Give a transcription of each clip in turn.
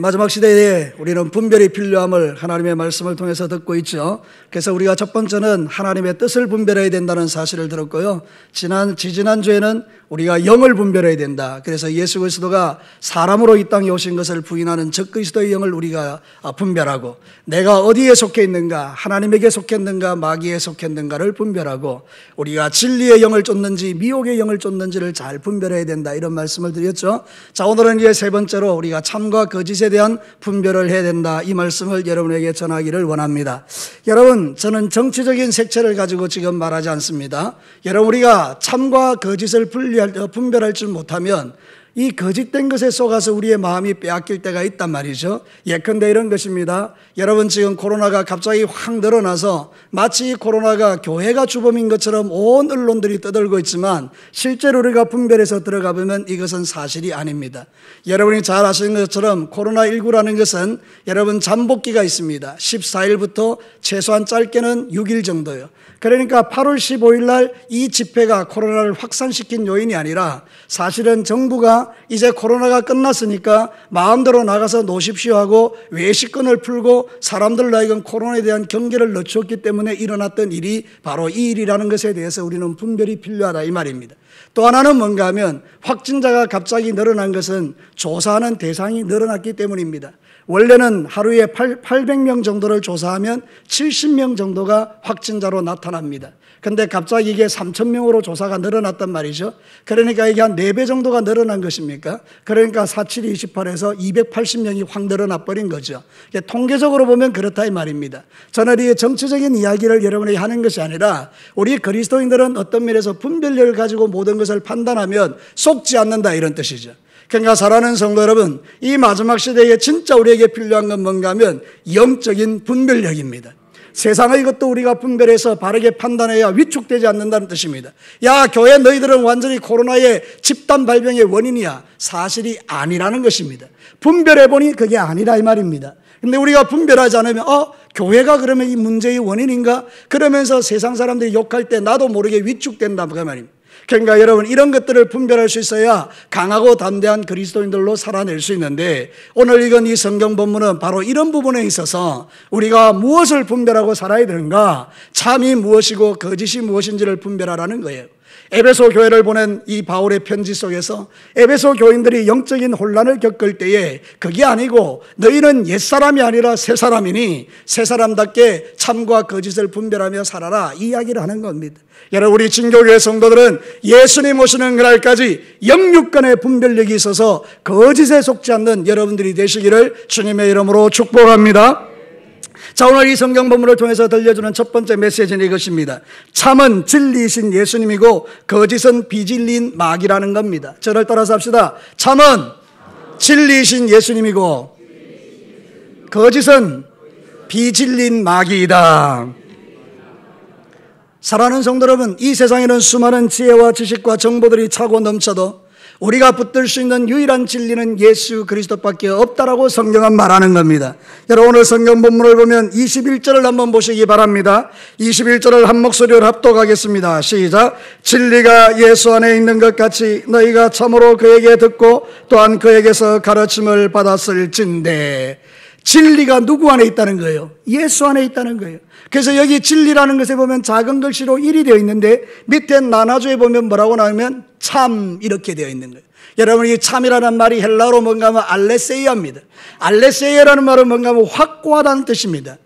마지막 시대에 우리는 분별이 필요함을 하나님의 말씀을 통해서 듣고 있죠. 그래서 우리가 첫 번째는 하나님의 뜻을 분별해야 된다는 사실을 들었고요. 지지난주에는 우리가 영을 분별해야 된다. 그래서 예수 그리스도가 사람으로 이 땅에 오신 것을 부인하는 적그리스도의 영을 우리가 분별하고, 내가 어디에 속해 있는가, 하나님에게 속했는가 마귀에 속했는가를 분별하고, 우리가 진리의 영을 쫓는지 미혹의 영을 쫓는지를 잘 분별해야 된다, 이런 말씀을 드렸죠. 자, 오늘은 이제 세 번째로 우리가 참과 거짓에 대한 분별을 해야 된다, 이 말씀을 여러분에게 전하기를 원합니다. 여러분, 저는 정치적인 색채를 가지고 지금 말하지 않습니다. 여러분, 우리가 참과 거짓을 분별할 줄 못하면 이 거짓된 것에 속아서 우리의 마음이 빼앗길 때가 있단 말이죠. 예컨대 이런 것입니다. 여러분, 지금 코로나가 갑자기 확 늘어나서 마치 코로나가 교회가 주범인 것처럼 온 언론들이 떠들고 있지만, 실제로 우리가 분별해서 들어가 보면 이것은 사실이 아닙니다. 여러분이 잘 아시는 것처럼 코로나19라는 것은 여러분 잠복기가 있습니다. 14일부터 최소한 짧게는 6일 정도요. 그러니까 8월 15일 날 이 집회가 코로나를 확산시킨 요인이 아니라, 사실은 정부가 이제 코로나가 끝났으니까 마음대로 나가서 노십시오 하고 외식권을 풀고 사람들로 하여금 코로나에 대한 경계를 늦추었기 때문에 일어났던 일이 바로 이 일이라는 것에 대해서 우리는 분별이 필요하다, 이 말입니다. 또 하나는 뭔가 하면, 확진자가 갑자기 늘어난 것은 조사하는 대상이 늘어났기 때문입니다. 원래는 하루에 800명 정도를 조사하면 70명 정도가 확진자로 나타납니다. 근데 갑자기 이게 3,000명으로 조사가 늘어났단 말이죠. 그러니까 이게 한 4배 정도가 늘어난 것입니까? 그러니까 47이 28에서 280명이 확 늘어나 버린 거죠. 통계적으로 보면 그렇다, 이 말입니다. 저는 이 정치적인 이야기를 여러분에게 하는 것이 아니라, 우리 그리스도인들은 어떤 면에서 분별력을 가지고 모든 것을 판단하면 속지 않는다, 이런 뜻이죠. 그러니까 사랑하는 성도 여러분, 이 마지막 시대에 진짜 우리에게 필요한 건 뭔가 하면 영적인 분별력입니다. 세상의 것도 우리가 분별해서 바르게 판단해야 위축되지 않는다는 뜻입니다. 야, 교회 너희들은 완전히 코로나의 집단 발병의 원인이야. 사실이 아니라는 것입니다. 분별해보니 그게 아니라, 이 말입니다. 근데 우리가 분별하지 않으면 교회가 그러면 이 문제의 원인인가? 그러면서 세상 사람들이 욕할 때 나도 모르게 위축된다, 그 말입니다. 그러니까 여러분, 이런 것들을 분별할 수 있어야 강하고 담대한 그리스도인들로 살아낼 수 있는데, 오늘 읽은 이 성경 본문은 바로 이런 부분에 있어서 우리가 무엇을 분별하고 살아야 되는가, 참이 무엇이고 거짓이 무엇인지를 분별하라는 거예요. 에베소 교회를 보낸 이 바울의 편지 속에서 에베소 교인들이 영적인 혼란을 겪을 때에, 그게 아니고 너희는 옛사람이 아니라 새사람이니 새사람답게 참과 거짓을 분별하며 살아라, 이 이야기를 하는 겁니다. 여러분, 우리 진교교회 성도들은 예수님 오시는 그날까지 영육간의 분별력이 있어서 거짓에 속지 않는 여러분들이 되시기를 주님의 이름으로 축복합니다. 자, 오늘 이 성경 본문을 통해서 들려주는 첫 번째 메시지는 이것입니다. 참은 진리이신 예수님이고 거짓은 비진리인 마귀라는 겁니다. 저를 따라서 합시다. 참은 진리이신 예수님이고 거짓은 비진리인 마귀이다. 사랑하는 성도 여러분, 이 세상에는 수많은 지혜와 지식과 정보들이 차고 넘쳐도 우리가 붙들 수 있는 유일한 진리는 예수 그리스도밖에 없다라고 성경은 말하는 겁니다. 여러분, 오늘 성경 본문을 보면 21절을 한번 보시기 바랍니다. 21절을 한 목소리로 합독하겠습니다. 시작. 진리가 예수 안에 있는 것 같이 너희가 참으로 그에게 듣고 또한 그에게서 가르침을 받았을진대. 진리가 누구 안에 있다는 거예요? 예수 안에 있다는 거예요. 그래서 여기 진리라는 것에 보면 작은 글씨로 1이 되어 있는데, 밑에 나눠줘에 보면 뭐라고 나오면 참, 이렇게 되어 있는 거예요. 여러분, 이 참이라는 말이 헬라어로 뭔가 하면 알레세이아입니다. 알레세이아라는 말은 뭔가 하면 확고하다는 뜻입니다.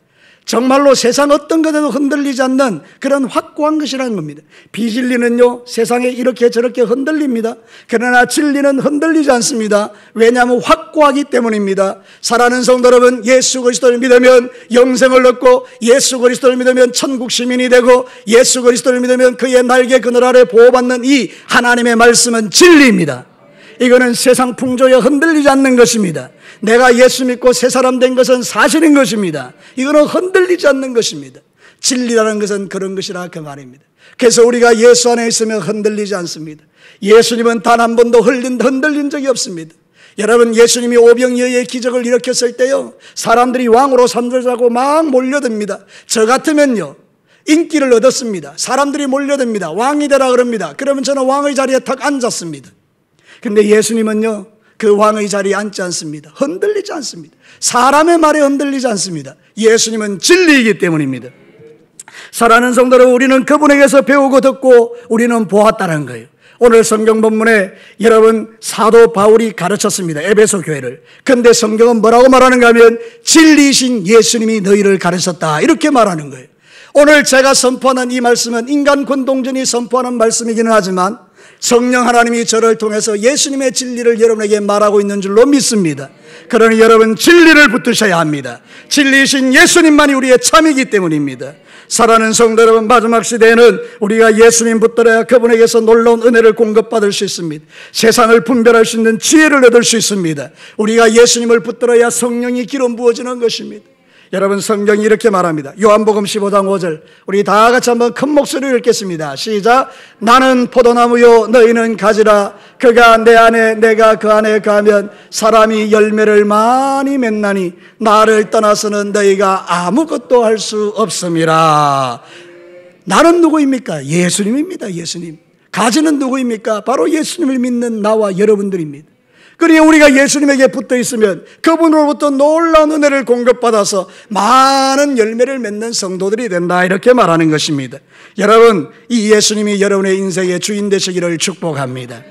정말로 세상 어떤 것에도 흔들리지 않는 그런 확고한 것이라는 겁니다. 비진리는요, 세상에 이렇게 저렇게 흔들립니다. 그러나 진리는 흔들리지 않습니다. 왜냐하면 확고하기 때문입니다. 사랑하는 성도 여러분, 예수 그리스도를 믿으면 영생을 얻고, 예수 그리스도를 믿으면 천국 시민이 되고, 예수 그리스도를 믿으면 그의 날개 그늘 아래 보호받는 이 하나님의 말씀은 진리입니다. 이거는 세상 풍조에 흔들리지 않는 것입니다. 내가 예수 믿고 새 사람 된 것은 사실인 것입니다. 이거는 흔들리지 않는 것입니다. 진리라는 것은 그런 것이라, 그 말입니다. 그래서 우리가 예수 안에 있으면 흔들리지 않습니다. 예수님은 단 한 번도 흔들린 적이 없습니다. 여러분, 예수님이 오병이어의 기적을 일으켰을 때요, 사람들이 왕으로 삼들자고 막 몰려듭니다. 저 같으면요, 인기를 얻었습니다. 사람들이 몰려듭니다. 왕이 되라 그럽니다. 그러면 저는 왕의 자리에 탁 앉았습니다. 근데 예수님은요, 그 왕의 자리에 앉지 않습니다. 흔들리지 않습니다. 사람의 말에 흔들리지 않습니다. 예수님은 진리이기 때문입니다. 사랑하는 성도 여러분, 우리는 그분에게서 배우고 듣고 우리는 보았다는 거예요. 오늘 성경 본문에 여러분 사도 바울이 가르쳤습니다. 에베소 교회를. 그런데 성경은 뭐라고 말하는가 하면 진리이신 예수님이 너희를 가르쳤다, 이렇게 말하는 거예요. 오늘 제가 선포하는 이 말씀은 인간 권동전이 선포하는 말씀이기는 하지만 성령 하나님이 저를 통해서 예수님의 진리를 여러분에게 말하고 있는 줄로 믿습니다. 그러니 여러분 진리를 붙드셔야 합니다. 진리이신 예수님만이 우리의 참이기 때문입니다. 사랑하는 성도 여러분, 마지막 시대에는 우리가 예수님 붙들어야 그분에게서 놀라운 은혜를 공급받을 수 있습니다. 세상을 분별할 수 있는 지혜를 얻을 수 있습니다. 우리가 예수님을 붙들어야 성령이 기름 부어지는 것입니다. 여러분, 성경이 이렇게 말합니다. 요한복음 15장 5절, 우리 다 같이 한번 큰 목소리로 읽겠습니다. 시작. 나는 포도나무요 너희는 가지라. 그가 내 안에 내가 그 안에 가면 사람이 열매를 많이 맺나니 나를 떠나서는 너희가 아무것도 할 수 없음이라. 나는 누구입니까? 예수님입니다. 예수님. 가지는 누구입니까? 바로 예수님을 믿는 나와 여러분들입니다. 그러니 우리가 예수님에게 붙어 있으면 그분으로부터 놀라운 은혜를 공급받아서 많은 열매를 맺는 성도들이 된다, 이렇게 말하는 것입니다. 여러분, 이 예수님이 여러분의 인생의 주인 되시기를 축복합니다.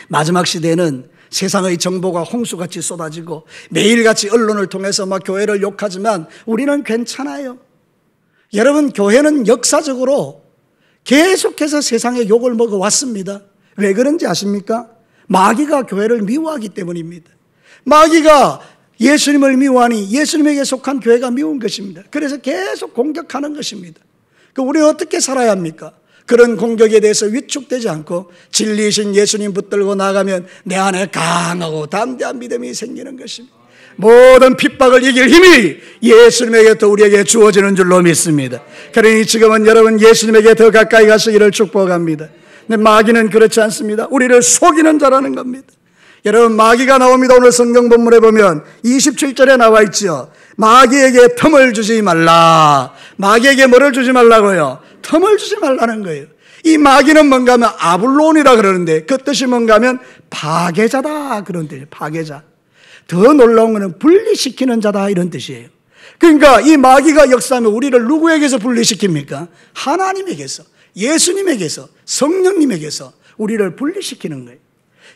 마지막 시대에는 세상의 정보가 홍수같이 쏟아지고 매일같이 언론을 통해서 막 교회를 욕하지만 우리는 괜찮아요. 여러분, 교회는 역사적으로 계속해서 세상의 욕을 먹어왔습니다. 왜 그런지 아십니까? 마귀가 교회를 미워하기 때문입니다. 마귀가 예수님을 미워하니 예수님에게 속한 교회가 미운 것입니다. 그래서 계속 공격하는 것입니다. 우리는 어떻게 살아야 합니까? 그런 공격에 대해서 위축되지 않고 진리이신 예수님 붙들고 나가면 내 안에 강하고 담대한 믿음이 생기는 것입니다. 모든 핍박을 이길 힘이 예수님에게부터 우리에게 주어지는 줄로 믿습니다. 그러니 지금은 여러분 예수님에게 더 가까이 가시기를 축복합니다. 근데 마귀는 그렇지 않습니다. 우리를 속이는 자라는 겁니다. 여러분, 마귀가 나옵니다. 오늘 성경 본문에 보면 27절에 나와 있죠. 마귀에게 틈을 주지 말라. 마귀에게 뭐를 주지 말라고요? 틈을 주지 말라는 거예요. 이 마귀는 뭔가 하면 아블론이라 그러는데 그 뜻이 뭔가 하면 파괴자다, 그런 뜻이에요. 파괴자. 더 놀라운 것은 분리시키는 자다, 이런 뜻이에요. 그러니까 이 마귀가 역사하면 우리를 누구에게서 분리시킵니까? 하나님에게서, 예수님에게서, 성령님에게서 우리를 분리시키는 거예요.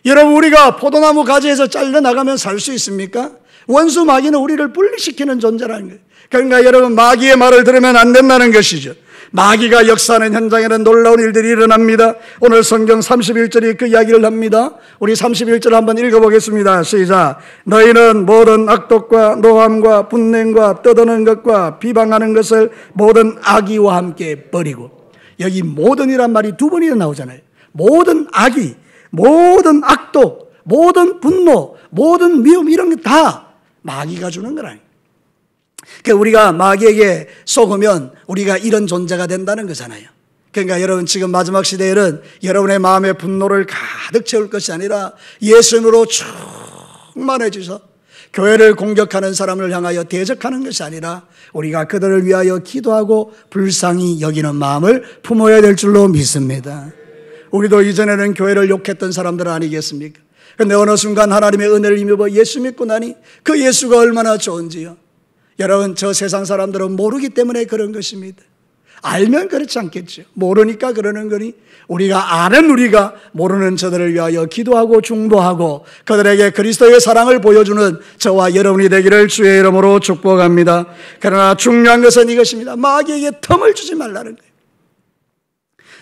여러분, 우리가 포도나무 가지에서 잘려나가면 살 수 있습니까? 원수 마귀는 우리를 분리시키는 존재라는 거예요. 그러니까 여러분, 마귀의 말을 들으면 안 된다는 것이죠. 마귀가 역사하는 현장에는 놀라운 일들이 일어납니다. 오늘 성경 31절이 그 이야기를 합니다. 우리 31절 한번 읽어보겠습니다. 시작. 너희는 모든 악독과 노함과 분냉과 떠드는 것과 비방하는 것을 모든 악의와 함께 버리고. 여기 모든이란 말이 두 번이나 나오잖아요. 모든 악의, 모든 악독, 모든 분노, 모든 미움, 이런 게 다 마귀가 주는 거라니까. 그러니까 우리가 마귀에게 속으면 우리가 이런 존재가 된다는 거잖아요. 그러니까 여러분, 지금 마지막 시대에는 여러분의 마음에 분노를 가득 채울 것이 아니라 예수님으로 충만해져서 교회를 공격하는 사람을 향하여 대적하는 것이 아니라 우리가 그들을 위하여 기도하고 불쌍히 여기는 마음을 품어야 될 줄로 믿습니다. 우리도 이전에는 교회를 욕했던 사람들 아니겠습니까? 그런데 어느 순간 하나님의 은혜를 힘입어 예수 믿고 나니 그 예수가 얼마나 좋은지요. 여러분, 저 세상 사람들은 모르기 때문에 그런 것입니다. 알면 그렇지 않겠죠. 모르니까 그러는 거니 우리가 아는 우리가 모르는 저들을 위하여 기도하고 중보하고 그들에게 그리스도의 사랑을 보여주는 저와 여러분이 되기를 주의 이름으로 축복합니다. 그러나 중요한 것은 이것입니다. 마귀에게 틈을 주지 말라는 거예요.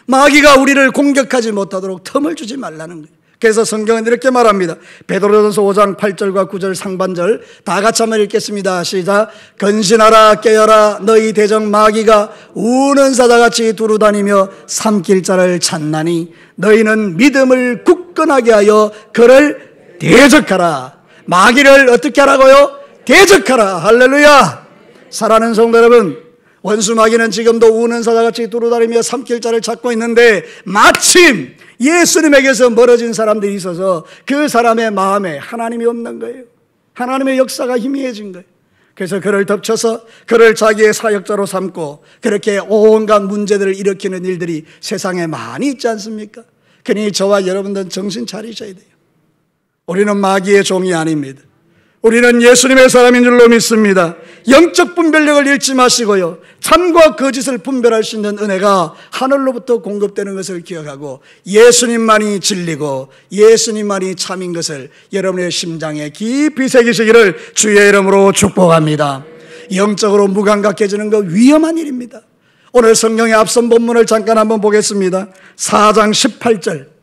마귀가 우리를 공격하지 못하도록 틈을 주지 말라는 거예요. 그래서 성경은 이렇게 말합니다. 베드로전서 5장 8절과 9절 상반절 다 같이 한번 읽겠습니다. 시작. 근신하라 깨어라 너희 대적 마귀가 우는 사자같이 두루다니며 삼킬 자를 찾나니 너희는 믿음을 굳건하게 하여 그를 대적하라. 마귀를 어떻게 하라고요? 대적하라. 할렐루야. 사랑하는 성도 여러분, 원수 마귀는 지금도 우는 사자같이 두루다니며 삼킬 자를 찾고 있는데 마침 예수님에게서 멀어진 사람들이 있어서 그 사람의 마음에 하나님이 없는 거예요. 하나님의 역사가 희미해진 거예요. 그래서 그를 덮쳐서 그를 자기의 사역자로 삼고 그렇게 온갖 문제들을 일으키는 일들이 세상에 많이 있지 않습니까? 그러니 저와 여러분들은 정신 차리셔야 돼요. 우리는 마귀의 종이 아닙니다. 우리는 예수님의 사람인 줄로 믿습니다. 영적 분별력을 잃지 마시고요, 참과 거짓을 분별할 수 있는 은혜가 하늘로부터 공급되는 것을 기억하고 예수님만이 진리고 예수님만이 참인 것을 여러분의 심장에 깊이 새기시기를 주의 이름으로 축복합니다. 영적으로 무감각해지는 것 위험한 일입니다. 오늘 성경의 앞선 본문을 잠깐 한번 보겠습니다. 4장 18절,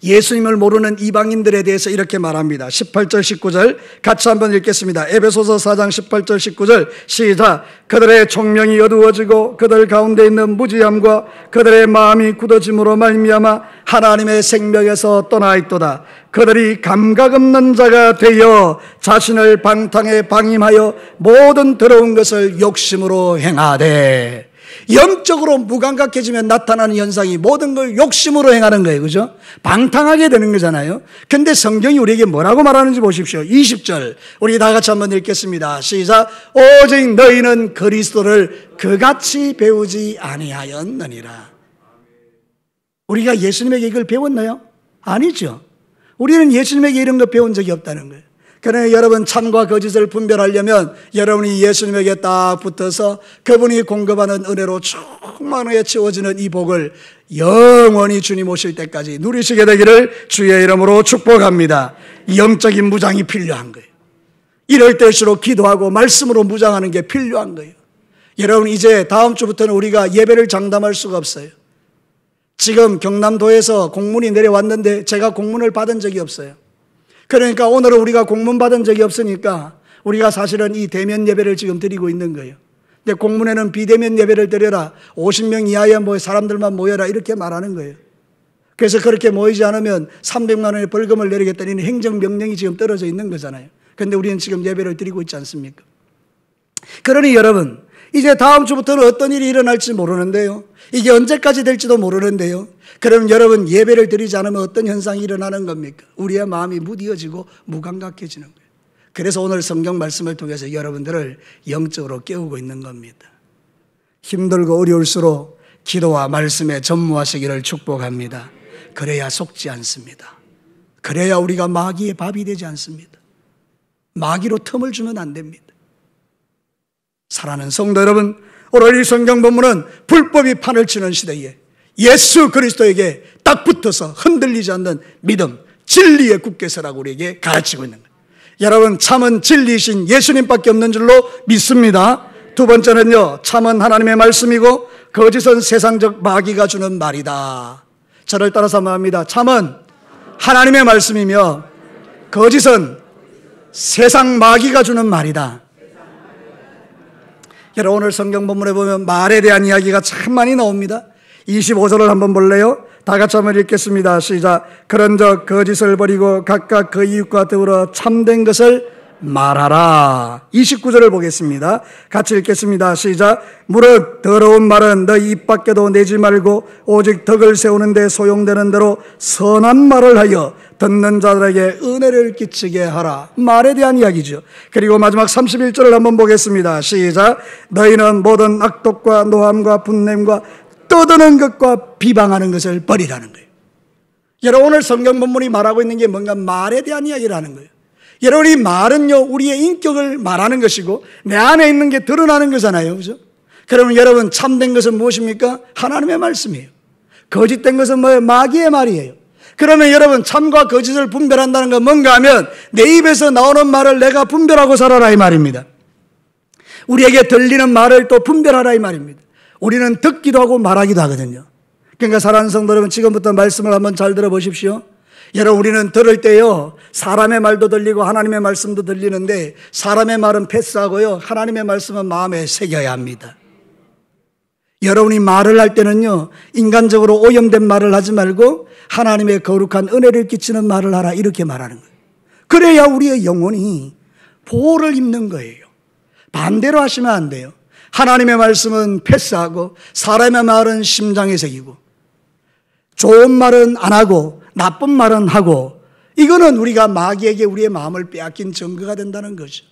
예수님을 모르는 이방인들에 대해서 이렇게 말합니다. 18절 19절 같이 한번 읽겠습니다. 에베소서 4장 18절 19절 시작. 그들의 총명이 어두워지고 그들 가운데 있는 무지함과 그들의 마음이 굳어짐으로 말미암아 하나님의 생명에서 떠나 있도다. 그들이 감각 없는 자가 되어 자신을 방탕에 방임하여 모든 더러운 것을 욕심으로 행하되. 영적으로 무감각해지면 나타나는 현상이 모든 걸 욕심으로 행하는 거예요. 그죠? 방탕하게 되는 거잖아요. 근데 성경이 우리에게 뭐라고 말하는지 보십시오. 20절 우리 다 같이 한번 읽겠습니다. 시작. 오직 너희는 그리스도를 그같이 배우지 아니하였느니라. 우리가 예수님에게 이걸 배웠나요? 아니죠. 우리는 예수님에게 이런 거 배운 적이 없다는 거예요. 그러나 여러분, 참과 거짓을 분별하려면 여러분이 예수님에게 딱 붙어서 그분이 공급하는 은혜로 충만하게 채워지는 이 복을 영원히 주님 오실 때까지 누리시게 되기를 주의 이름으로 축복합니다. 영적인 무장이 필요한 거예요. 이럴 때일수록 기도하고 말씀으로 무장하는 게 필요한 거예요. 여러분, 이제 다음 주부터는 우리가 예배를 장담할 수가 없어요. 지금 경남도에서 공문이 내려왔는데 제가 공문을 받은 적이 없어요. 그러니까 오늘은 우리가 공문 받은 적이 없으니까 우리가 사실은 이 대면 예배를 지금 드리고 있는 거예요. 근데 공문에는 비대면 예배를 드려라, 50명 이하의 사람들만 모여라 이렇게 말하는 거예요. 그래서 그렇게 모이지 않으면 300만 원의 벌금을 내리겠다는 행정명령이 지금 떨어져 있는 거잖아요. 그런데 우리는 지금 예배를 드리고 있지 않습니까? 그러니 여러분, 이제 다음 주부터는 어떤 일이 일어날지 모르는데요, 이게 언제까지 될지도 모르는데요, 그럼 여러분, 예배를 드리지 않으면 어떤 현상이 일어나는 겁니까? 우리의 마음이 무디어지고 무감각해지는 거예요. 그래서 오늘 성경 말씀을 통해서 여러분들을 영적으로 깨우고 있는 겁니다. 힘들고 어려울수록 기도와 말씀에 전무하시기를 축복합니다. 그래야 속지 않습니다. 그래야 우리가 마귀의 밥이 되지 않습니다. 마귀로 틈을 주면 안 됩니다. 사랑하는 성도 여러분, 오늘 이 성경 본문은 불법이 판을 치는 시대에 예수 그리스도에게 딱 붙어서 흔들리지 않는 믿음, 진리에 굳게 서라고 우리에게 가르치고 있는 거예요. 여러분, 참은 진리이신 예수님밖에 없는 줄로 믿습니다. 두 번째는요, 참은 하나님의 말씀이고 거짓은 세상적 마귀가 주는 말이다. 저를 따라서 말합니다. 참은 하나님의 말씀이며 거짓은 세상 마귀가 주는 말이다. 여러분, 오늘 성경 본문에 보면 말에 대한 이야기가 참 많이 나옵니다. 25절을 한번 볼래요? 다 같이 한번 읽겠습니다. 시작. 그런즉 거짓을 버리고 각각 그 이웃과 더불어 참된 것을 말하라. 29절을 보겠습니다. 같이 읽겠습니다. 시작. 무릇 더러운 말은 너희 입 밖에도 내지 말고 오직 덕을 세우는 데 소용되는 대로 선한 말을 하여 듣는 자들에게 은혜를 끼치게 하라. 말에 대한 이야기죠. 그리고 마지막 31절을 한번 보겠습니다. 시작. 너희는 모든 악독과 노함과 분냄과 떠드는 것과 비방하는 것을 버리라는 거예요. 여러분, 오늘 성경 본문이 말하고 있는 게 뭔가 말에 대한 이야기라는 거예요. 여러분, 이 말은요, 우리의 인격을 말하는 것이고 내 안에 있는 게 드러나는 거잖아요. 그죠? 그러면 여러분, 참된 것은 무엇입니까? 하나님의 말씀이에요. 거짓된 것은 뭐예요? 마귀의 말이에요. 그러면 여러분, 참과 거짓을 분별한다는 건 뭔가 하면 내 입에서 나오는 말을 내가 분별하고 살아라 이 말입니다. 우리에게 들리는 말을 또 분별하라 이 말입니다. 우리는 듣기도 하고 말하기도 하거든요. 그러니까 사랑하는 성도 여러분, 지금부터 말씀을 한번 잘 들어보십시오. 여러분, 우리는 들을 때요, 사람의 말도 들리고 하나님의 말씀도 들리는데 사람의 말은 패스하고요, 하나님의 말씀은 마음에 새겨야 합니다. 여러분이 말을 할 때는요, 인간적으로 오염된 말을 하지 말고 하나님의 거룩한 은혜를 끼치는 말을 하라, 이렇게 말하는 거예요. 그래야 우리의 영혼이 보호를 입는 거예요. 반대로 하시면 안 돼요. 하나님의 말씀은 패스하고 사람의 말은 심장에 새기고 좋은 말은 안 하고 나쁜 말은 하고, 이거는 우리가 마귀에게 우리의 마음을 빼앗긴 증거가 된다는 거죠.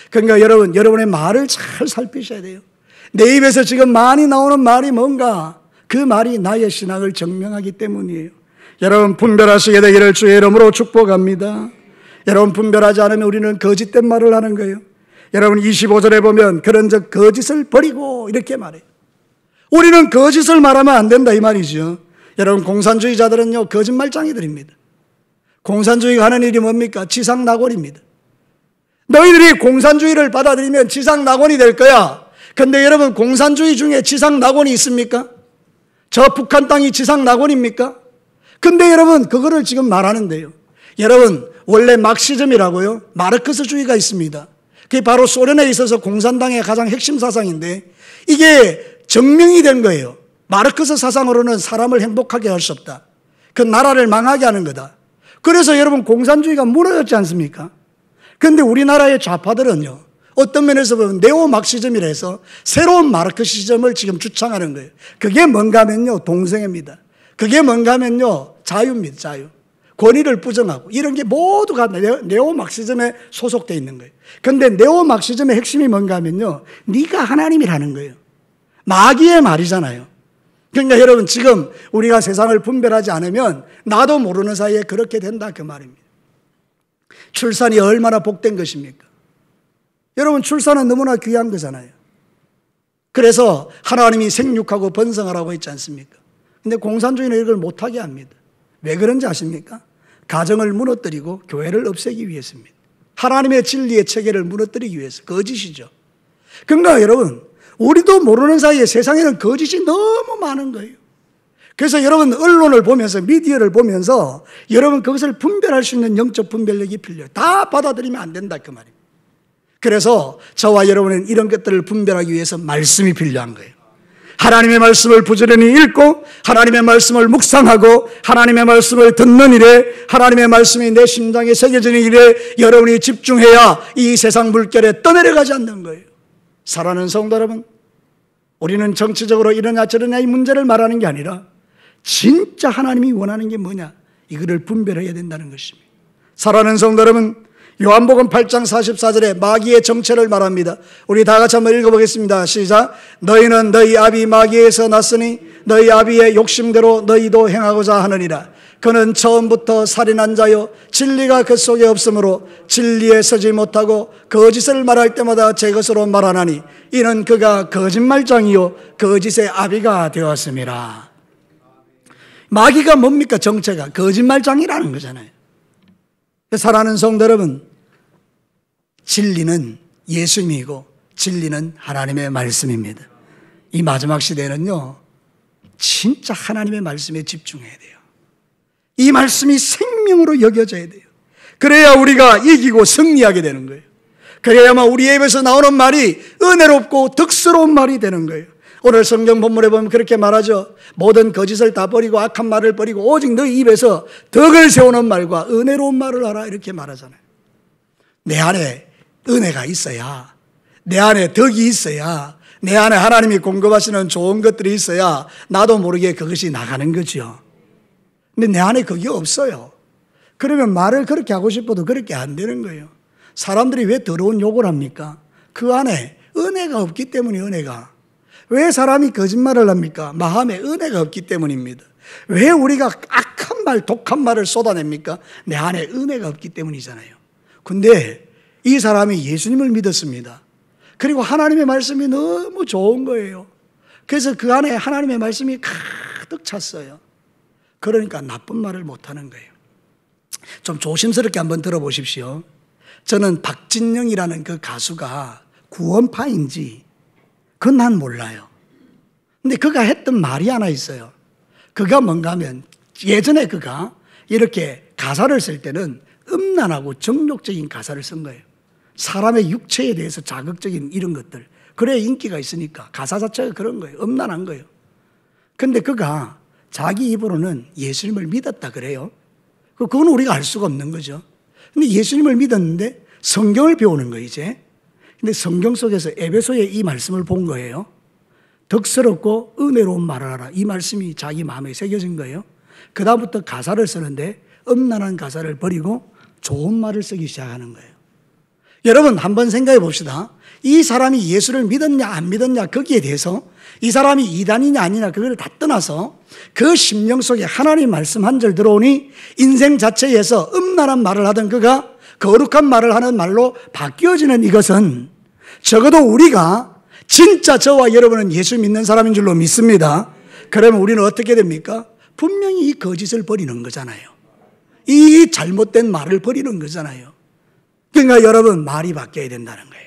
그러니까 여러분, 여러분의 말을 잘 살피셔야 돼요. 내 입에서 지금 많이 나오는 말이 뭔가, 그 말이 나의 신앙을 증명하기 때문이에요. 여러분 분별하시게 되기를 주의 이름으로 축복합니다. 여러분 분별하지 않으면 우리는 거짓된 말을 하는 거예요. 여러분 25절에 보면 그런즉 거짓을 버리고 이렇게 말해요. 우리는 거짓을 말하면 안 된다 이 말이죠. 여러분 공산주의자들은요 거짓말장이들입니다. 공산주의가 하는 일이 뭡니까? 지상낙원입니다. 너희들이 공산주의를 받아들이면 지상낙원이 될 거야. 근데 여러분 공산주의 중에 지상낙원이 있습니까? 저 북한 땅이 지상낙원입니까? 근데 여러분 그거를 지금 말하는데요. 여러분 원래 막시즘이라고요 마르크스주의가 있습니다. 그게 바로 소련에 있어서 공산당의 가장 핵심 사상인데 이게 증명이 된 거예요. 마르크스 사상으로는 사람을 행복하게 할 수 없다. 그 나라를 망하게 하는 거다. 그래서 여러분 공산주의가 무너졌지 않습니까? 그런데 우리나라의 좌파들은요 어떤 면에서 보면 네오막시즘이라 해서 새로운 마르크시즘을 지금 주창하는 거예요. 그게 뭔가 하면요 동성애입니다. 그게 뭔가 하면요 자유입니다. 자유. 권위를 부정하고 이런 게 모두가 네오막시즘에 소속되어 있는 거예요. 그런데 네오막시즘의 핵심이 뭔가 하면요 네가 하나님이라는 거예요. 마귀의 말이잖아요. 그러니까 여러분 지금 우리가 세상을 분별하지 않으면 나도 모르는 사이에 그렇게 된다 그 말입니다. 출산이 얼마나 복된 것입니까? 여러분 출산은 너무나 귀한 거잖아요. 그래서 하나님이 생육하고 번성하라고 했지 않습니까? 근데 공산주의는 이걸 못하게 합니다. 왜 그런지 아십니까? 가정을 무너뜨리고 교회를 없애기 위해서입니다. 하나님의 진리의 체계를 무너뜨리기 위해서. 거짓이죠. 그러니까 여러분 우리도 모르는 사이에 세상에는 거짓이 너무 많은 거예요. 그래서 여러분 언론을 보면서 미디어를 보면서 여러분 그것을 분별할 수 있는 영적 분별력이 필요해요. 다 받아들이면 안 된다 그 말이에요. 그래서 저와 여러분은 이런 것들을 분별하기 위해서 말씀이 필요한 거예요. 하나님의 말씀을 부지런히 읽고 하나님의 말씀을 묵상하고 하나님의 말씀을 듣는 일에 하나님의 말씀이 내 심장에 새겨지는 일에 여러분이 집중해야 이 세상 물결에 떠내려가지 않는 거예요. 사랑하는 성도 여러분, 우리는 정치적으로 이러냐 저러냐 이 문제를 말하는 게 아니라 진짜 하나님이 원하는 게 뭐냐 이거를 분별해야 된다는 것입니다. 사랑하는 성도 여러분, 요한복음 8장 44절에 마귀의 정체를 말합니다. 우리 다 같이 한번 읽어보겠습니다. 시작. 너희는 너희 아비 마귀에서 났으니 너희 아비의 욕심대로 너희도 행하고자 하느니라. 그는 처음부터 살인한 자요 진리가 그 속에 없으므로 진리에 서지 못하고 거짓을 말할 때마다 제 것으로 말하나니 이는 그가 거짓말장이요 거짓의 아비가 되었습니다. 마귀가 뭡니까? 정체가 거짓말장이라는 거잖아요. 사랑하는 성도 여러분, 진리는 예수님이고 진리는 하나님의 말씀입니다. 이 마지막 시대는요 진짜 하나님의 말씀에 집중해야 돼요. 이 말씀이 생명으로 여겨져야 돼요. 그래야 우리가 이기고 승리하게 되는 거예요. 그래야만 우리의 입에서 나오는 말이 은혜롭고 덕스러운 말이 되는 거예요. 오늘 성경 본문에 보면 그렇게 말하죠. 모든 거짓을 다 버리고 악한 말을 버리고 오직 너희 입에서 덕을 세우는 말과 은혜로운 말을 하라 이렇게 말하잖아요. 내 안에 은혜가 있어야, 내 안에 덕이 있어야, 내 안에 하나님이 공급하시는 좋은 것들이 있어야 나도 모르게 그것이 나가는 거죠. 근데 내 안에 그게 없어요. 그러면 말을 그렇게 하고 싶어도 그렇게 안 되는 거예요. 사람들이 왜 더러운 욕을 합니까? 그 안에 은혜가 없기 때문에 은혜가. 왜 사람이 거짓말을 합니까? 마음에 은혜가 없기 때문입니다. 왜 우리가 악한 말, 독한 말을 쏟아냅니까? 내 안에 은혜가 없기 때문이잖아요. 근데 이 사람이 예수님을 믿었습니다. 그리고 하나님의 말씀이 너무 좋은 거예요. 그래서 그 안에 하나님의 말씀이 가득 찼어요. 그러니까 나쁜 말을 못하는 거예요. 좀 조심스럽게 한번 들어보십시오. 저는 박진영이라는 그 가수가 구원파인지 그건 난 몰라요. 근데 그가 했던 말이 하나 있어요. 그가 뭔가 하면 예전에 그가 이렇게 가사를 쓸 때는 음란하고 정욕적인 가사를 쓴 거예요. 사람의 육체에 대해서 자극적인 이런 것들. 그래야 인기가 있으니까 가사 자체가 그런 거예요. 음란한 거예요. 근데 그가 자기 입으로는 예수님을 믿었다 그래요. 그건 우리가 알 수가 없는 거죠. 근데 예수님을 믿었는데 성경을 배우는 거예요 이제. 근데 성경 속에서 에베소의 이 말씀을 본 거예요. 덕스럽고 은혜로운 말을 하라. 이 말씀이 자기 마음에 새겨진 거예요. 그 다음부터 가사를 쓰는데 음란한 가사를 버리고 좋은 말을 쓰기 시작하는 거예요. 여러분 한번 생각해 봅시다. 이 사람이 예수를 믿었냐 안 믿었냐 거기에 대해서 이 사람이 이단이냐 아니냐 그걸 다 떠나서 그 심령 속에 하나님 말씀 한 절 들어오니 인생 자체에서 음란한 말을 하던 그가 거룩한 말을 하는 말로 바뀌어지는 이것은 적어도 우리가 진짜 저와 여러분은 예수 믿는 사람인 줄로 믿습니다. 그러면 우리는 어떻게 됩니까? 분명히 이 거짓을 버리는 거잖아요. 이 잘못된 말을 버리는 거잖아요. 그러니까 여러분, 말이 바뀌어야 된다는 거예요.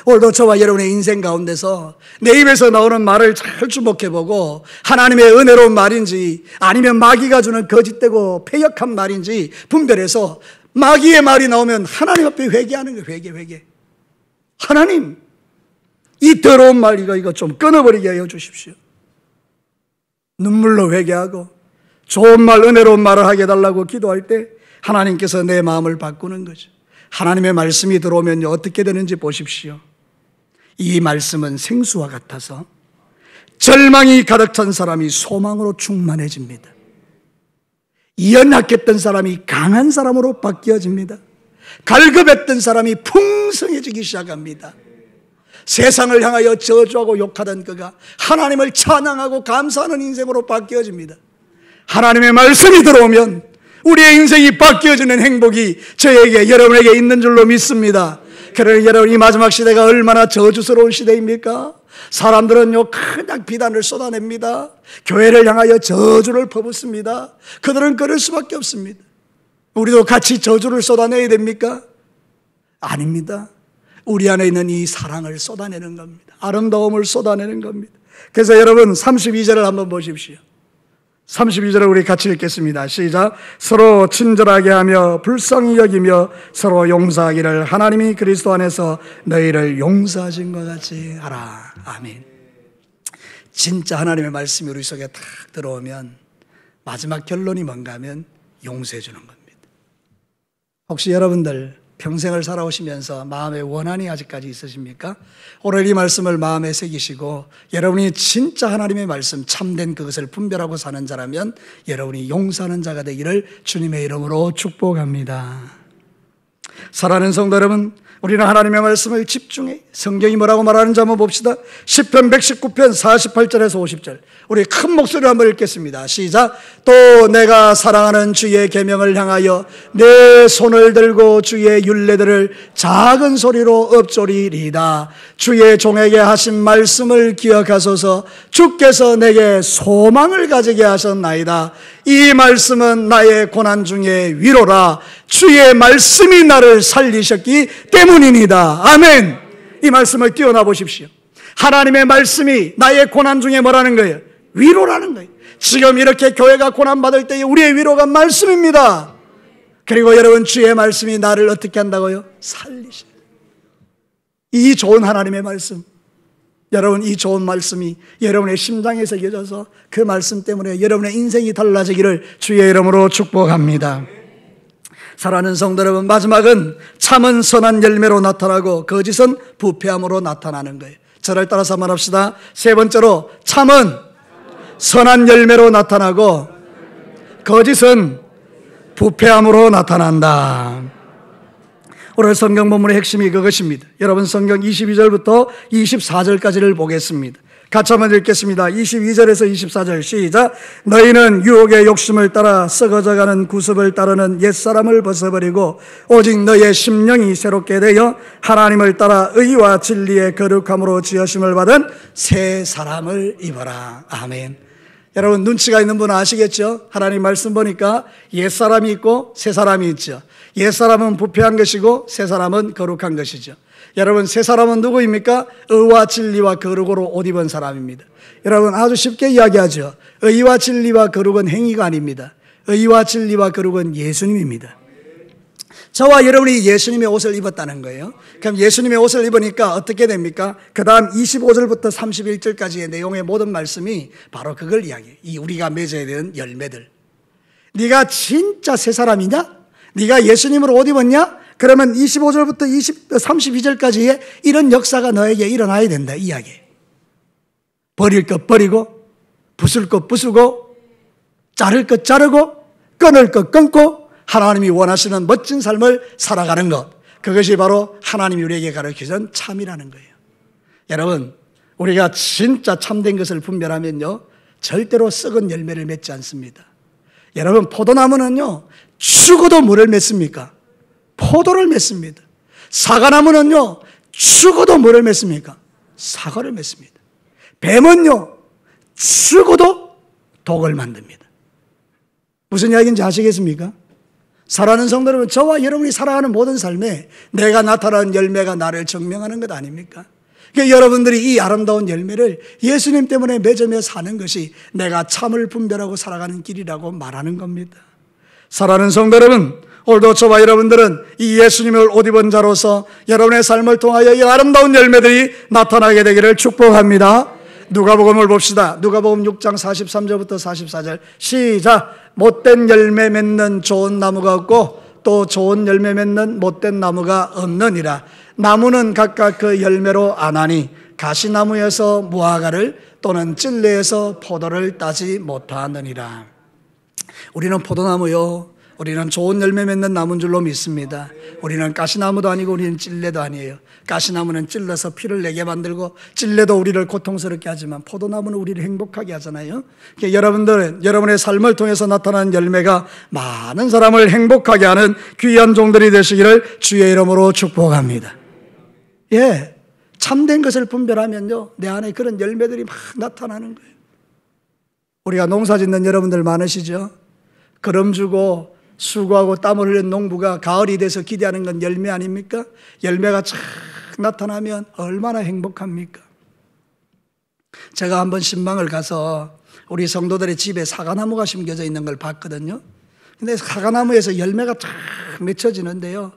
오늘도 저와 여러분의 인생 가운데서 내 입에서 나오는 말을 잘 주목해보고 하나님의 은혜로운 말인지 아니면 마귀가 주는 거짓되고 패역한 말인지 분별해서 마귀의 말이 나오면 하나님 앞에 회개하는 거예요. 회개. 하나님, 이 더러운 말 이거 좀 끊어버리게 하여 주십시오. 눈물로 회개하고 좋은 말, 은혜로운 말을 하게 해달라고 기도할 때 하나님께서 내 마음을 바꾸는 거죠. 하나님의 말씀이 들어오면 어떻게 되는지 보십시오. 이 말씀은 생수와 같아서 절망이 가득 찬 사람이 소망으로 충만해집니다. 연약했던 사람이 강한 사람으로 바뀌어집니다. 갈급했던 사람이 풍성해지기 시작합니다. 세상을 향하여 저주하고 욕하던 그가 하나님을 찬양하고 감사하는 인생으로 바뀌어집니다. 하나님의 말씀이 들어오면 우리의 인생이 바뀌어지는 행복이 저에게, 여러분에게 있는 줄로 믿습니다. 그러나 여러분, 이 마지막 시대가 얼마나 저주스러운 시대입니까? 사람들은요 그냥 비단을 쏟아냅니다. 교회를 향하여 저주를 퍼붓습니다. 그들은 그럴 수밖에 없습니다. 우리도 같이 저주를 쏟아내야 됩니까? 아닙니다. 우리 안에 있는 이 사랑을 쏟아내는 겁니다. 아름다움을 쏟아내는 겁니다. 그래서 여러분 32절을 한번 보십시오. 32절을 우리 같이 읽겠습니다. 시작. 서로 친절하게 하며 불쌍히 여기며 서로 용서하기를 하나님이 그리스도 안에서 너희를 용서하신 것 같이 하라. 아멘. 진짜 하나님의 말씀이 우리 속에 탁 들어오면 마지막 결론이 뭔가 하면 용서해 주는 겁니다. 혹시 여러분들 평생을 살아오시면서 마음에 원한이 아직까지 있으십니까? 오늘 이 말씀을 마음에 새기시고 여러분이 진짜 하나님의 말씀, 참된 그것을 분별하고 사는 자라면 여러분이 용서하는 자가 되기를 주님의 이름으로 축복합니다. 사랑하는 성도 여러분, 우리는 하나님의 말씀을 집중해 성경이 뭐라고 말하는지 한번 봅시다. 시편 119편 48절에서 50절 우리 큰 목소리로 한번 읽겠습니다. 시작. 또 내가 사랑하는 주의 계명을 향하여 내 손을 들고 주의 율례들을 작은 소리로 읊조리리이다. 주의 종에게 하신 말씀을 기억하소서. 주께서 내게 소망을 가지게 하셨나이다. 이 말씀은 나의 고난 중에 위로라. 주의 말씀이 나를 살리셨기 때문입니다. 아멘. 이 말씀을 띄워놔 보십시오. 하나님의 말씀이 나의 고난 중에 뭐라는 거예요? 위로라는 거예요. 지금 이렇게 교회가 고난받을 때에 우리의 위로가 말씀입니다. 그리고 여러분, 주의 말씀이 나를 어떻게 한다고요? 살리신다. 이 좋은 하나님의 말씀, 여러분, 이 좋은 말씀이 여러분의 심장에 새겨져서 그 말씀 때문에 여러분의 인생이 달라지기를 주의 이름으로 축복합니다. 사랑하는 성도 여러분, 마지막은 참은 선한 열매로 나타나고 거짓은 부패함으로 나타나는 거예요. 저를 따라서 말합시다. 세 번째로, 참은 선한 열매로 나타나고 거짓은 부패함으로 나타난다. 오늘 성경 본문의 핵심이 그것입니다. 여러분, 성경 22절부터 24절까지를 보겠습니다. 같이 한번 읽겠습니다. 22절에서 24절 시작. 너희는 유혹의 욕심을 따라 썩어져가는 구습을 따르는 옛사람을 벗어버리고 오직 너의 심령이 새롭게 되어 하나님을 따라 의와 진리의 거룩함으로 지으심을 받은 새 사람을 입어라. 아멘. 여러분, 눈치가 있는 분은 아시겠죠? 하나님 말씀 보니까 옛사람이 있고 새사람이 있죠. 옛사람은 부패한 것이고 새사람은 거룩한 것이죠. 여러분, 새사람은 누구입니까? 의와 진리와 거룩으로 옷 입은 사람입니다. 여러분, 아주 쉽게 이야기하죠. 의와 진리와 거룩은 행위가 아닙니다. 의와 진리와 거룩은 예수님입니다. 저와 여러분이 예수님의 옷을 입었다는 거예요. 그럼 예수님의 옷을 입으니까 어떻게 됩니까? 그 다음 25절부터 31절까지의 내용의 모든 말씀이 바로 그걸 이야기해요. 이 우리가 맺어야 되는 열매들. 네가 진짜 새 사람이냐? 네가 예수님으로 옷 입었냐? 그러면 25절부터 32절까지의 이런 역사가 너에게 일어나야 된다, 이 이야기예요. 버릴 것 버리고, 부술 것 부수고, 자를 것 자르고, 끊을 것 끊고, 하나님이 원하시는 멋진 삶을 살아가는 것, 그것이 바로 하나님이 우리에게 가르치신 참이라는 거예요. 여러분, 우리가 진짜 참된 것을 분별하면요, 절대로 썩은 열매를 맺지 않습니다. 여러분, 포도나무는요, 죽어도 뭐를 맺습니까? 포도를 맺습니다. 사과나무는요, 죽어도 뭐를 맺습니까? 사과를 맺습니다. 뱀은요, 죽어도 독을 만듭니다. 무슨 이야기인지 아시겠습니까? 사랑하는 성도 여러분, 저와 여러분이 살아가는 모든 삶에 내가 나타나는 열매가 나를 증명하는 것 아닙니까? 그러니까 여러분들이 이 아름다운 열매를 예수님 때문에 맺으며 사는 것이 내가 참을 분별하고 살아가는 길이라고 말하는 겁니다. 사랑하는 성도 여러분, 오늘도 저와 여러분들은 이 예수님을 옷 입은 자로서 여러분의 삶을 통하여 이 아름다운 열매들이 나타나게 되기를 축복합니다. 누가복음을 봅시다. 누가복음 6장 43절부터 44절 시작. 못된 열매 맺는 좋은 나무가 없고 또 좋은 열매 맺는 못된 나무가 없느니라. 나무는 각각 그 열매로 아나니 가시나무에서 무화과를 또는 찔레에서 포도를 따지 못하느니라. 우리는 포도나무요, 우리는 좋은 열매 맺는 나무인 줄로 믿습니다. 우리는 가시나무도 아니고 우리는 찔레도 아니에요. 가시나무는 찔러서 피를 내게 만들고 찔레도 우리를 고통스럽게 하지만 포도나무는 우리를 행복하게 하잖아요. 그러니까 여러분들은 여러분의 삶을 통해서 나타나는 열매가 많은 사람을 행복하게 하는 귀한 종들이 되시기를 주의 이름으로 축복합니다. 예, 참된 것을 분별하면요, 내 안에 그런 열매들이 막 나타나는 거예요. 우리가 농사 짓는 여러분들 많으시죠? 거름 주고 수고하고 땀을 흘린 농부가 가을이 돼서 기대하는 건 열매 아닙니까? 열매가 쫙 나타나면 얼마나 행복합니까? 제가 한번 신방을 가서 우리 성도들의 집에 사과나무가 심겨져 있는 걸 봤거든요. 근데 사과나무에서 열매가 쫙 맺혀지는데요,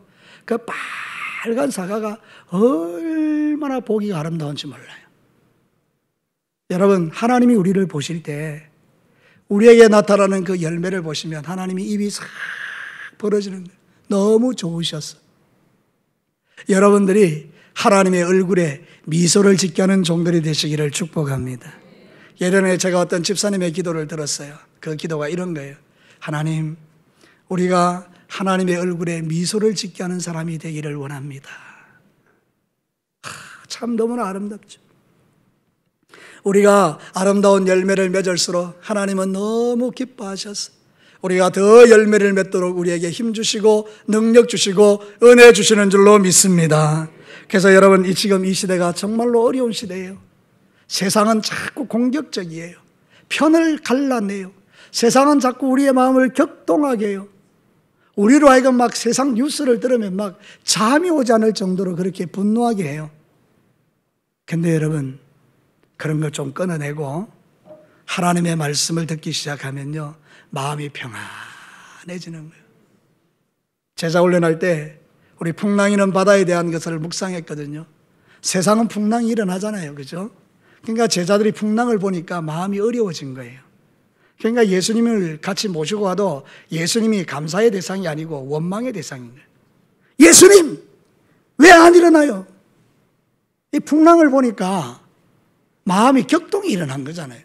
그 빨간 사과가 얼마나 보기가 아름다운지 몰라요. 여러분, 하나님이 우리를 보실 때 우리에게 나타나는 그 열매를 보시면 하나님이 입이 싹 벌어지는 거예요. 너무 좋으셨어. 여러분들이 하나님의 얼굴에 미소를 짓게 하는 종들이 되시기를 축복합니다. 예전에 제가 어떤 집사님의 기도를 들었어요. 그 기도가 이런 거예요. 하나님, 우리가 하나님의 얼굴에 미소를 짓게 하는 사람이 되기를 원합니다. 참 너무나 아름답죠. 우리가 아름다운 열매를 맺을수록 하나님은 너무 기뻐하셨어요. 우리가 더 열매를 맺도록 우리에게 힘 주시고 능력 주시고 은혜 주시는 줄로 믿습니다. 그래서 여러분, 지금 이 시대가 정말로 어려운 시대예요. 세상은 자꾸 공격적이에요. 편을 갈라내요. 세상은 자꾸 우리의 마음을 격동하게 해요. 우리로 하여금 막 세상 뉴스를 들으면 막 잠이 오지 않을 정도로 그렇게 분노하게 해요. 근데 여러분, 그런 걸 좀 끊어내고 하나님의 말씀을 듣기 시작하면요, 마음이 평안해지는 거예요. 제자 훈련할 때 우리 풍랑이는 바다에 대한 것을 묵상했거든요. 세상은 풍랑이 일어나잖아요, 그죠? 그러니까 제자들이 풍랑을 보니까 마음이 어려워진 거예요. 그러니까 예수님을 같이 모시고 와도 예수님이 감사의 대상이 아니고 원망의 대상인 거예요. 예수님! 왜 안 일어나요? 이 풍랑을 보니까 마음이 격동이 일어난 거잖아요.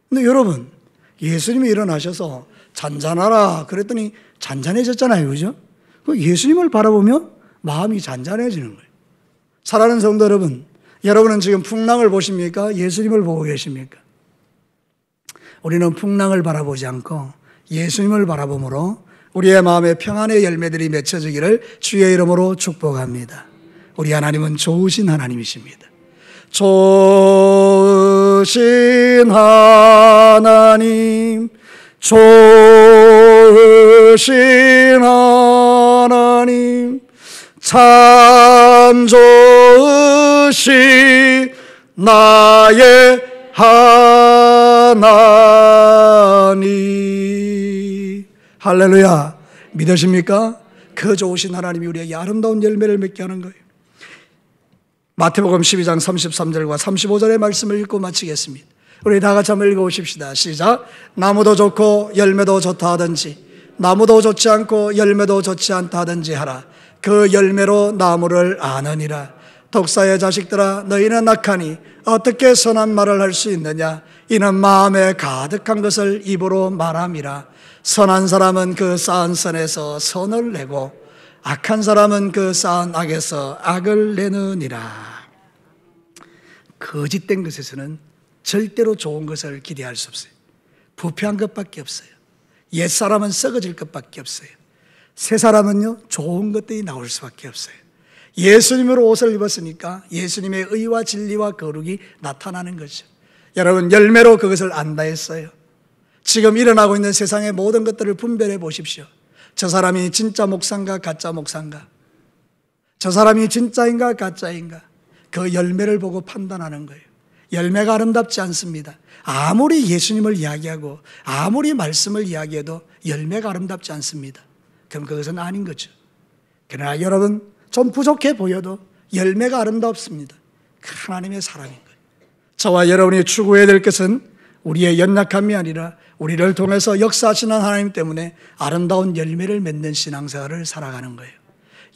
근데 여러분, 예수님이 일어나셔서 잔잔하라 그랬더니 잔잔해졌잖아요, 그죠? 예수님을 바라보며 마음이 잔잔해지는 거예요. 사랑하는 성도 여러분, 여러분은 지금 풍랑을 보십니까? 예수님을 보고 계십니까? 우리는 풍랑을 바라보지 않고 예수님을 바라봄으로 우리의 마음에 평안의 열매들이 맺혀지기를 주의 이름으로 축복합니다. 우리 하나님은 좋으신 하나님이십니다. 좋으신 하나님, 좋으신 하나님, 참 좋으신 나의 하나님. 할렐루야. 믿으십니까? 그 좋으신 하나님이 우리에게 아름다운 열매를 맺게 하는 거예요. 마태복음 12장 33절과 35절의 말씀을 읽고 마치겠습니다. 우리 다 같이 한번 읽어보십시다. 시작. 나무도 좋고 열매도 좋다 하든지 나무도 좋지 않고 열매도 좋지 않다 하든지 하라. 그 열매로 나무를 아느니라. 독사의 자식들아, 너희는 악하니 어떻게 선한 말을 할 수 있느냐? 이는 마음에 가득한 것을 입으로 말함이라. 선한 사람은 그 쌓은 선에서 선을 내고 악한 사람은 그 쌓은 악에서 악을 내느니라. 거짓된 것에서는 절대로 좋은 것을 기대할 수 없어요. 부패한 것밖에 없어요. 옛사람은 썩어질 것밖에 없어요. 새 사람은요, 좋은 것들이 나올 수밖에 없어요. 예수님으로 옷을 입었으니까 예수님의 의와 진리와 거룩이 나타나는 거죠. 여러분, 열매로 그것을 안다 했어요. 지금 일어나고 있는 세상의 모든 것들을 분별해 보십시오. 저 사람이 진짜 목사인가 가짜 목사인가? 저 사람이 진짜인가 가짜인가? 그 열매를 보고 판단하는 거예요. 열매가 아름답지 않습니다. 아무리 예수님을 이야기하고 아무리 말씀을 이야기해도 열매가 아름답지 않습니다. 그럼 그것은 아닌 거죠. 그러나 여러분, 좀 부족해 보여도 열매가 아름답습니다. 그 하나님의 사랑인 거예요. 저와 여러분이 추구해야 될 것은 우리의 연약함이 아니라 우리를 통해서 역사하시는 하나님 때문에 아름다운 열매를 맺는 신앙생활을 살아가는 거예요.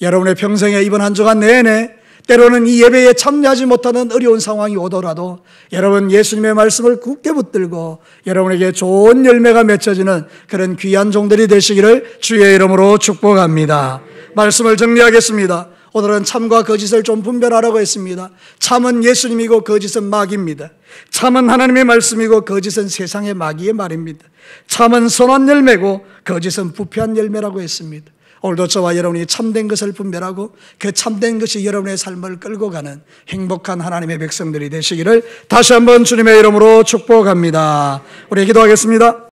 여러분의 평생에 이번 한 주간 내내 때로는 이 예배에 참여하지 못하는 어려운 상황이 오더라도 여러분 예수님의 말씀을 굳게 붙들고 여러분에게 좋은 열매가 맺혀지는 그런 귀한 종들이 되시기를 주의 이름으로 축복합니다. 말씀을 정리하겠습니다. 오늘은 참과 거짓을 좀 분별하라고 했습니다. 참은 예수님이고 거짓은 마귀입니다. 참은 하나님의 말씀이고 거짓은 세상의 마귀의 말입니다. 참은 선한 열매고 거짓은 부패한 열매라고 했습니다. 오늘도 저와 여러분이 참된 것을 분별하고 그 참된 것이 여러분의 삶을 끌고 가는 행복한 하나님의 백성들이 되시기를 다시 한번 주님의 이름으로 축복합니다. 우리 기도하겠습니다.